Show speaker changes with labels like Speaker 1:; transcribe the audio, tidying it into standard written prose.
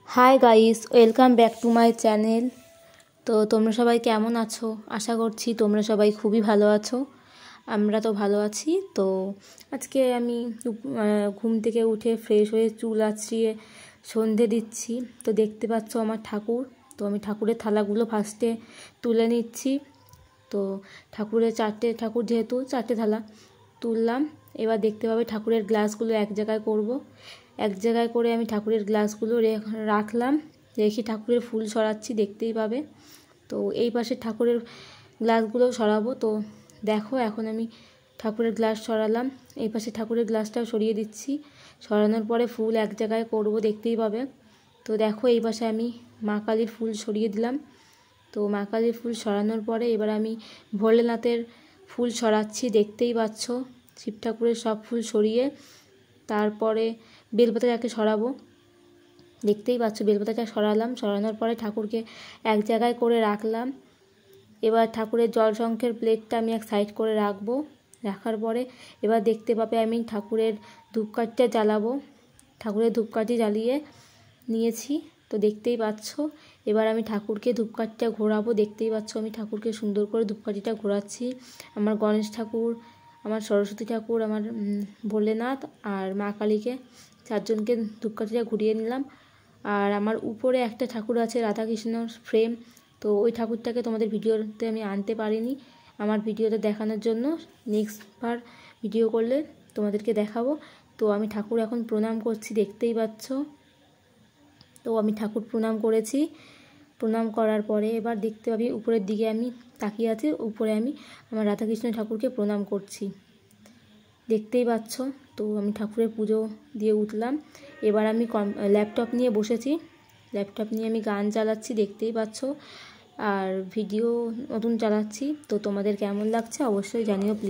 Speaker 1: Hi guys, welcome back to my channel. তো তোমরা সবাই কেমন আছো? আশা করছি তোমরা সবাই খুবই ভালো আছো। আমরা তো ভালো আছি। তো আজকে আমি ঘুম থেকে উঠে ফ্রেশ হয়ে চুল আঁচড়িয়ে সন্ধে দিচ্ছি। তো দেখতে পাচ্ছ আমার ঠাকুর। তো আমি ঠাকুরের থালাগুলো ফার্স্টে তুলে নিচ্ছি। তো ঠাকুরের ঠাকুর যেহেতু চারটে থালা তুললাম। এবার দেখতে পাবে ঠাকুরের গ্লাসগুলো এক জায়গায় করব। এক জায়গায় করে আমি ঠাকুরের গ্লাসগুলো রাখলাম, রেখে ঠাকুরের ফুল সরাচ্ছি, দেখতেই পাবে। তো এই পাশে ঠাকুরের গ্লাসগুলো সরাবো। তো দেখো এখন আমি ঠাকুরের গ্লাস সরালাম, এই পাশে ঠাকুরের গ্লাসটাও সরিয়ে দিচ্ছি। সরানোর পরে ফুল এক জায়গায় করব, দেখতেই পাবে। তো দেখো এই পাশে আমি মা কালীর ফুল সরিয়ে দিলাম। তো মা কালীর ফুল সরানোর পরে এবার আমি ভোলেনাথের ফুল সরাচ্ছি, দেখতেই পাচ্ছ। শিব ঠাকুরের সব ফুল সরিয়ে তারপরে বেলপাতাটাকে সরাবো, দেখতেই পাচ্ছ। বেলপাতাটা সরালাম, সরানোর পরে ঠাকুরকে এক জায়গায় করে রাখলাম। এবার ঠাকুরের জল শঙ্খের প্লেটটা আমি এক সাইড করে রাখবো। রাখার পরে এবার দেখতে পাবে আমি ঠাকুরের ধূপকাঠিটা জ্বালাবো। ঠাকুরের ধূপকাঠি জ্বালিয়ে নিয়েছি, তো দেখতেই পাচ্ছ। এবার আমি ঠাকুরকে ধূপকাঠিটা ঘোরাবো, দেখতেই পাচ্ছ। আমি ঠাকুরকে সুন্দর করে ধূপকাঠিটা ঘোরাচ্ছি। আমার গণেশ ঠাকুর, আমার সরস্বতী ঠাকুর, আমার ভোলেনাথ আর মা কালীকে, চারজনকে ধূপকাঠিটা ঘুরিয়ে নিলাম। আর আমার উপরে একটা ঠাকুর আছে রাধাকৃষ্ণর ফ্রেম। তো ওই ঠাকুরটাকে তোমাদের ভিডিওতে আমি আনতে পারিনি, আমার ভিডিওতে দেখানোর জন্য। নেক্সট বার ভিডিও করলে তোমাদেরকে দেখাবো। তো আমি ঠাকুর এখন প্রণাম করছি, দেখতেই পাচ্ছ। তো আমি ঠাকুর প্রণাম করেছি। প্রণাম করার পরে এবার দেখতে পাবি উপরের দিকে আমি তাকিয়ে আছি, উপরে আমি আমার রাধাকৃষ্ণ ঠাকুরকে প্রণাম করছি, দেখতেই পাচ্ছ। তো আমি ঠাকুরের পুজো দিয়ে উঠলাম। এবার আমি ল্যাপটপ নিয়ে বসেছি, ল্যাপটপ নিয়ে আমি গান চালাচ্ছি, দেখতেই পাচ্ছ। আর ভিডিও নতুন চালাচ্ছি। তো তোমাদের কেমন লাগছে অবশ্যই জানিও প্লিজ।